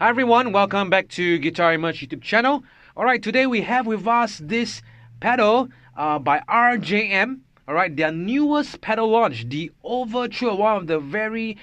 Hi everyone, welcome back to Guitar Merch YouTube channel. Alright, today we have with us this pedal by RJM. Alright, their newest pedal launch, the Overture, one of the very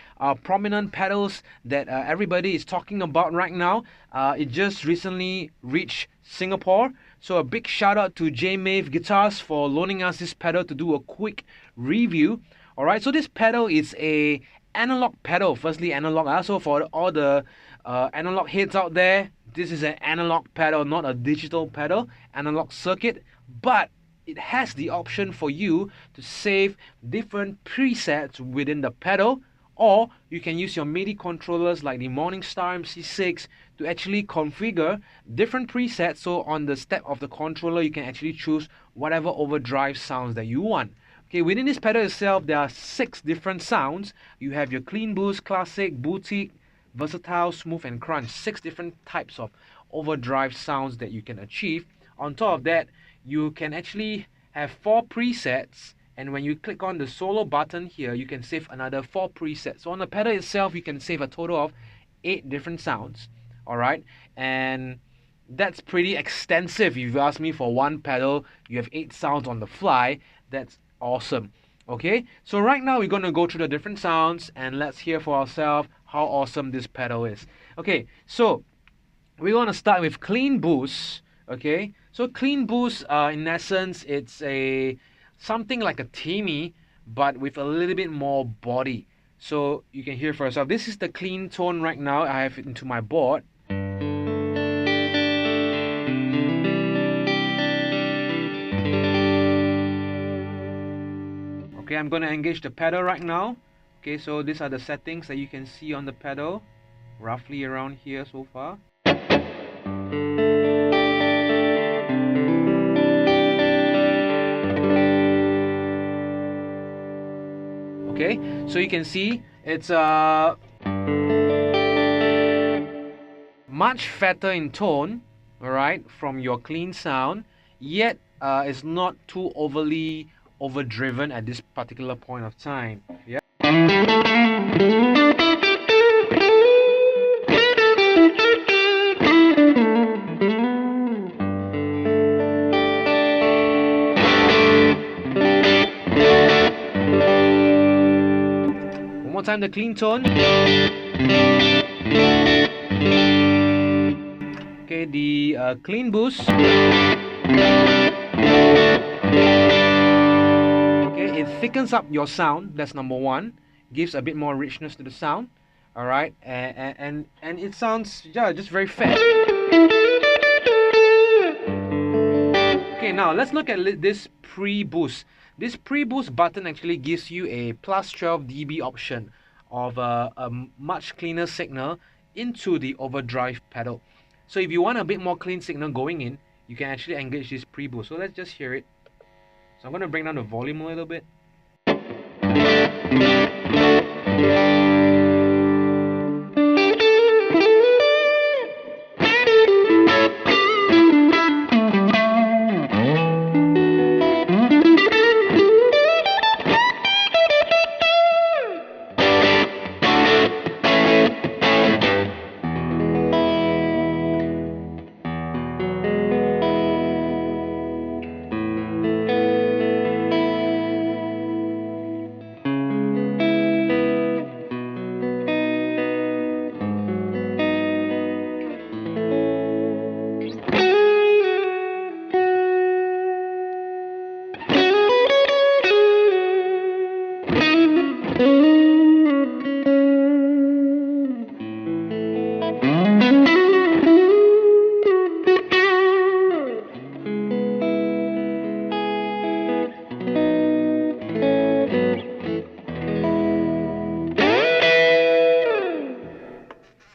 prominent pedals that everybody is talking about right now. It just recently reached Singapore. So a big shout out to Jmaveguitars for loaning us this pedal to do a quick review. Alright, so this pedal is a analog pedal. Firstly, analog. Also for all the analog heads out there, this is an analog pedal, not a digital pedal, analog circuit, but it has the option for you to save different presets within the pedal, or you can use your MIDI controllers like the Morningstar MC6 to actually configure different presets. So on the step of the controller, you can actually choose whatever overdrive sounds that you want. Okay, within this pedal itself, there are 6 different sounds. You have your clean boost, classic, boutique, versatile, smooth, and crunch. 6 different types of overdrive sounds that you can achieve. On top of that, you can actually have 4 presets, and when you click on the solo button here, you can save another 4 presets. So on the pedal itself, you can save a total of 8 different sounds. Alright, and that's pretty extensive. If you ask me, for one pedal, you have 8 sounds on the fly. That's awesome. Okay, so right now we're going to go through the different sounds and let's hear for ourselves how awesome this pedal is. Okay, so we're going to start with clean boost. Okay, so clean boost, in essence, it's a something like a Timmy but with a little bit more body. So you can hear for yourself. This is the clean tone right now. I have it into my board. Okay, I'm going to engage the pedal right now. Okay, so these are the settings that you can see on the pedal, roughly around here so far. Okay, so you can see it's much fatter in tone, alright, from your clean sound, yet it's not too overly overdriven at this particular point of time. Yeah. One more time, the clean tone. Okay, the clean boost. It thickens up your sound. That's number one. Gives a bit more richness to the sound. All right, and it sounds, yeah, just very fat. Okay, now let's look at this pre-boost. This pre-boost button actually gives you a plus 12 dB option of a much cleaner signal into the overdrive pedal. So if you want a bit more clean signal going in, you can actually engage this pre-boost. So let's just hear it. So I'm going to bring down the volume a little bit.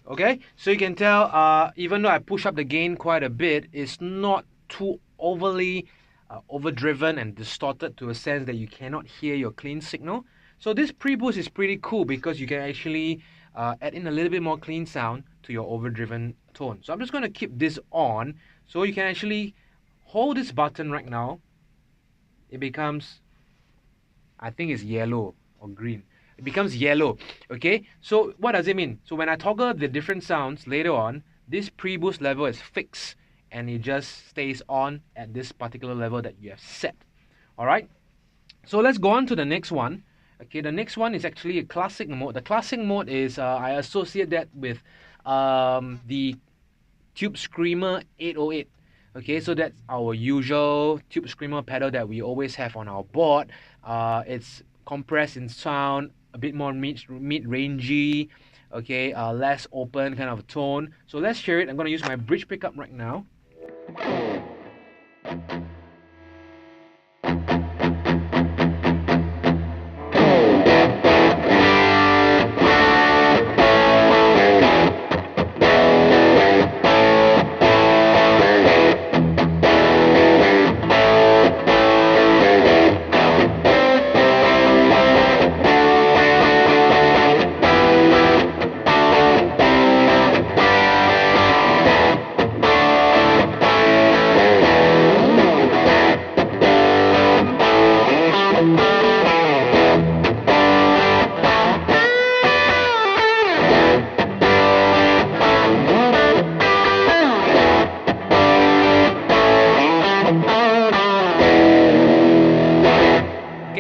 Okay, so you can tell, even though I push up the gain quite a bit, it's not too overly overdriven and distorted to a sense that you cannot hear your clean signal. So this pre-boost is pretty cool because you can actually add in a little bit more clean sound to your overdriven tone. So I'm just going to keep this on, so you can actually hold this button right now. It becomes, I think it's yellow or green. It becomes yellow. Okay, so what does it mean? So when I toggle the different sounds later on, this pre-boost level is fixed and it just stays on at this particular level that you have set. All right, so let's go on to the next one. Okay, the next one is actually a classic mode. The classic mode is I associate that with the Tube Screamer 808. Okay, so that's our usual Tube Screamer pedal that we always have on our board. It's compressed in sound, a bit more mid-rangey, okay, less open kind of tone. So let's hear it. I'm going to use my bridge pickup right now.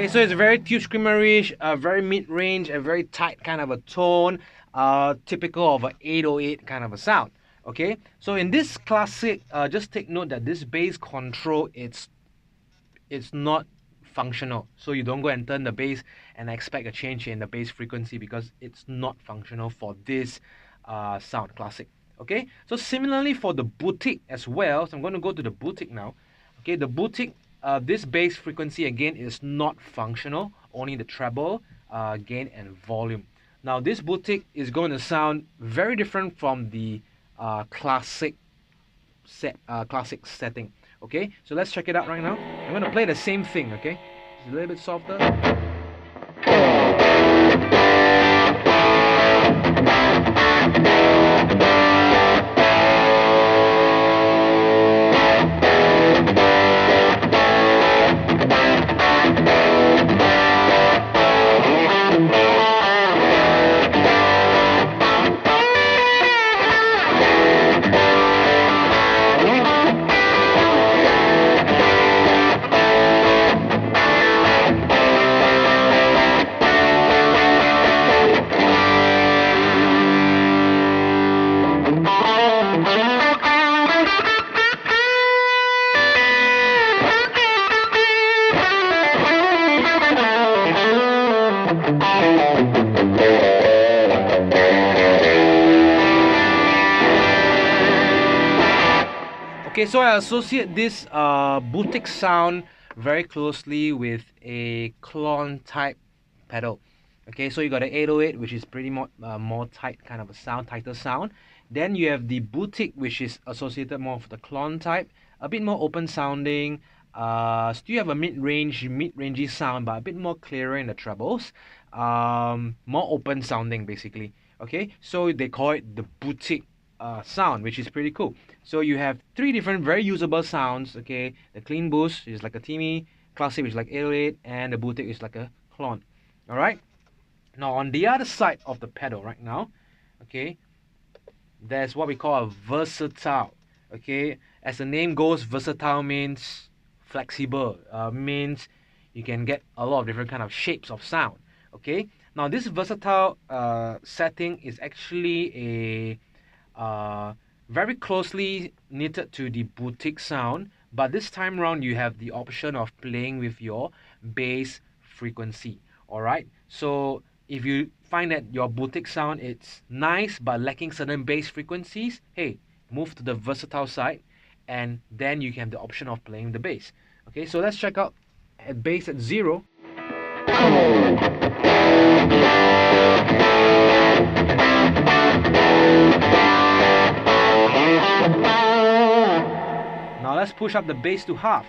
So it's very Tube Screamerish, very mid-range, a very tight kind of a tone, typical of an 808 kind of a sound. Okay, so in this classic, just take note that this bass control, it's not functional. So you don't go and turn the bass and expect a change in the bass frequency because it's not functional for this sound classic. Okay, so similarly for the boutique as well. So I'm going to go to the boutique now. Okay, the boutique. This bass frequency again is not functional, only the treble, gain and volume. Now this boutique is going to sound very different from the classic setting. Okay, so let's check it out right now. I'm going to play the same thing. Okay, it's a little bit softer. Okay, so I associate this boutique sound very closely with a clone type pedal. Okay, so you got an 808, which is pretty more tight kind of a sound, tighter sound. Then you have the boutique, which is associated more with the clone type, a bit more open sounding. Still have a mid-rangey sound, but a bit more clearer in the trebles. More open sounding basically. Okay, so they call it the boutique sound, which is pretty cool. So you have three different very usable sounds. Okay, the clean boost is like a Timmy, classic which is like 808, and the boutique is like a clone. All right. Now on the other side of the pedal right now, okay, there's what we call a versatile. Okay, as the name goes, versatile means flexible. Means you can get a lot of different kind of shapes of sound. Okay. Now this versatile setting is actually a very closely knitted to the boutique sound, but this time around you have the option of playing with your bass frequency. Alright, so if you find that your boutique sound it's nice but lacking certain bass frequencies, hey, move to the versatile side, and then you can have the option of playing the bass. Okay, so let's check out at bass at 0. Now let's push up the bass to half.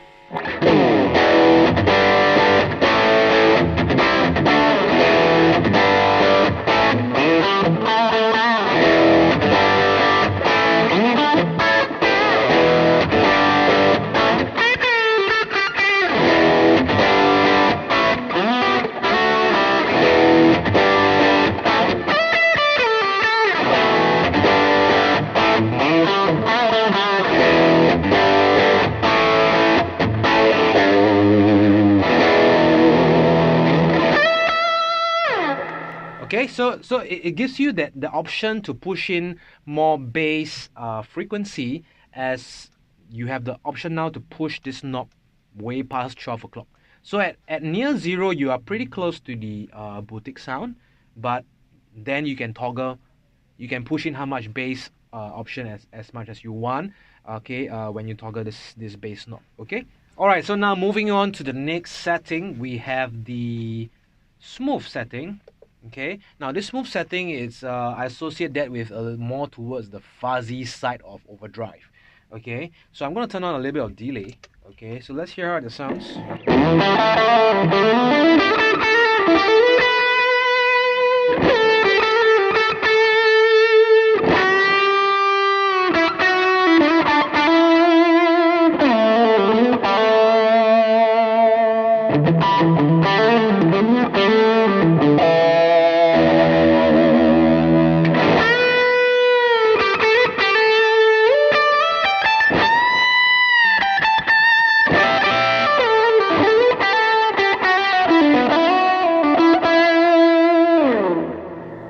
Okay, so it gives you that the option to push in more bass frequency, as you have the option now to push this knob way past 12 o'clock. So at near 0, you are pretty close to the boutique sound, but then you can toggle, you can push in how much bass option as much as you want. Okay, when you toggle this bass knob. Okay. All right. So now moving on to the next setting, we have the smooth setting. Okay, now this smooth setting is I associate that with more towards the fuzzy side of overdrive. Okay, so I'm gonna turn on a little bit of delay. Okay, so let's hear how it sounds.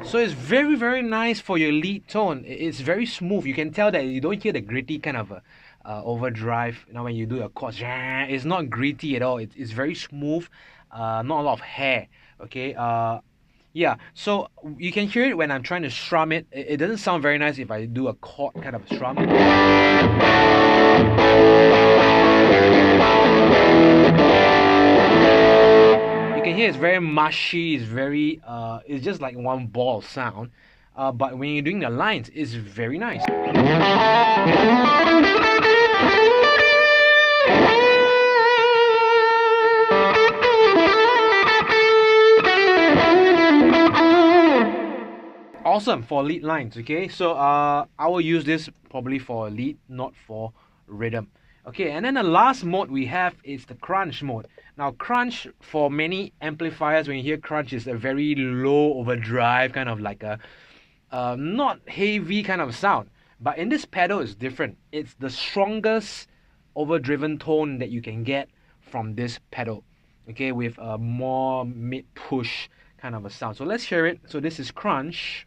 So it's very nice for your lead tone. It's very smooth. You can tell that you don't hear the gritty kind of overdrive. You know, when you do a chord, it's not gritty at all. It's very smooth. Not a lot of hair. Okay. Yeah. So you can hear it when I'm trying to strum it. It doesn't sound very nice if I do a chord kind of strum. You can hear it's very mushy, it's very it's just like one ball of sound. But when you're doing the lines, it's very nice. Awesome for lead lines. Okay, so I will use this probably for lead, not for rhythm. Okay, and then the last mode we have is the crunch mode. Now crunch, for many amplifiers, when you hear crunch, is a very low overdrive, kind of like a not heavy kind of sound. But in this pedal it's different. It's the strongest overdriven tone that you can get from this pedal. Okay, with a more mid push kind of a sound. So let's hear it. So this is crunch.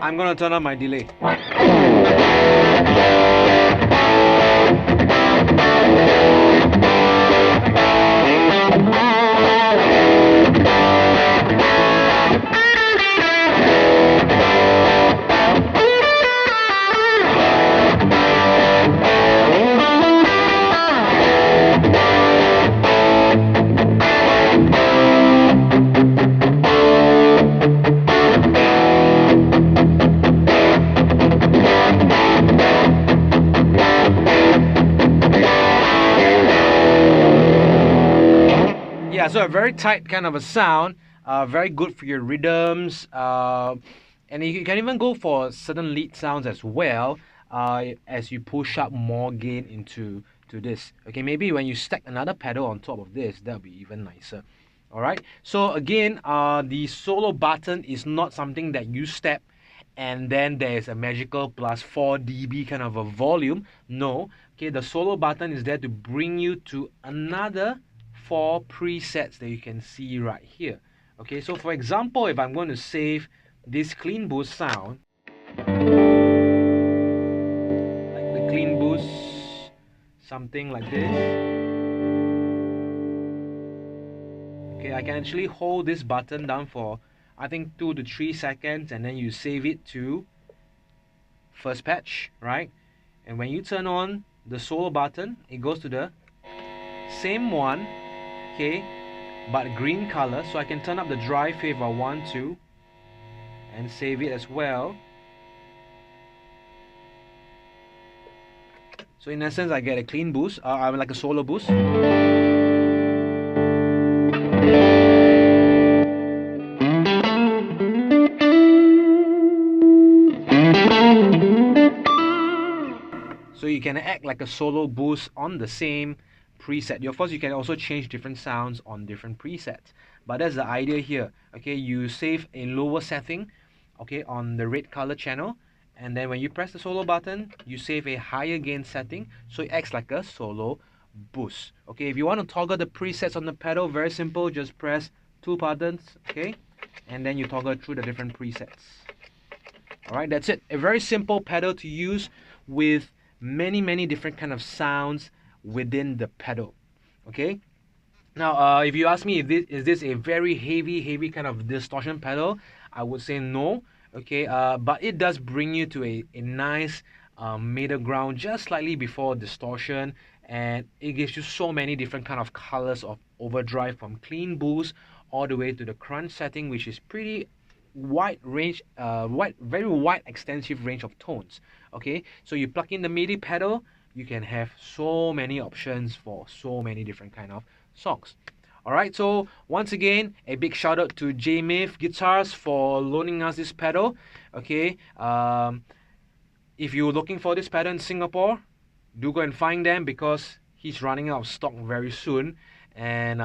I'm gonna turn on my delay. Yeah, so a very tight kind of a sound, very good for your rhythms, and you can even go for certain lead sounds as well, as you push up more gain into this. Okay, maybe when you stack another pedal on top of this, that'll be even nicer. All right. So again, the solo button is not something that you step and then there's a magical plus 4 dB kind of a volume. No. Okay, the solo button is there to bring you to another 4 presets that you can see right here. Okay, so for example, if I'm going to save this clean boost sound, like the clean boost, something like this. Okay, I can actually hold this button down for I think 2 to 3 seconds, and then you save it to first patch, right? And when you turn on the solo button, it goes to the same one, okay, but green color. So I can turn up the drive if I want to and save it as well. So in essence, I get a clean boost, like a solo boost. So you can act like a solo boost on the same preset. Of course, you can also change different sounds on different presets, but that's the idea here. Okay, you save a lower setting, okay, on the red color channel, and then when you press the solo button, you save a higher gain setting, so it acts like a solo boost. Okay, if you want to toggle the presets on the pedal, very simple, just press 2 buttons, okay, and then you toggle through the different presets. Alright, that's it. A very simple pedal to use with many different kind of sounds within the pedal. Okay, now if you ask me if this is a very heavy kind of distortion pedal, I would say no. Okay, but it does bring you to a nice middle ground just slightly before distortion, and it gives you so many different kind of colors of overdrive, from clean boost all the way to the crunch setting, which is pretty wide range, very wide extensive range of tones. Okay, so you plug in the MIDI pedal, you can have so many options for so many different kind of songs. Alright, so once again, a big shout out to Jmaveguitars for loaning us this pedal. Okay, if you're looking for this pedal in Singapore, do go and find them, because he's running out of stock very soon, and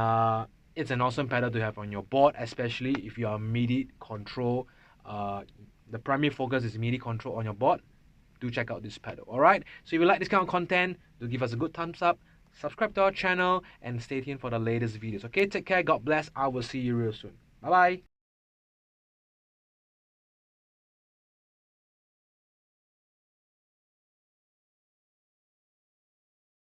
it's an awesome pedal to have on your board, especially if you are MIDI control. The primary focus is MIDI control on your board. Do check out this pedal. Alright, so if you like this kind of content, do give us a good thumbs up, subscribe to our channel, and stay tuned for the latest videos. Okay, take care, God bless, I will see you real soon. Bye bye.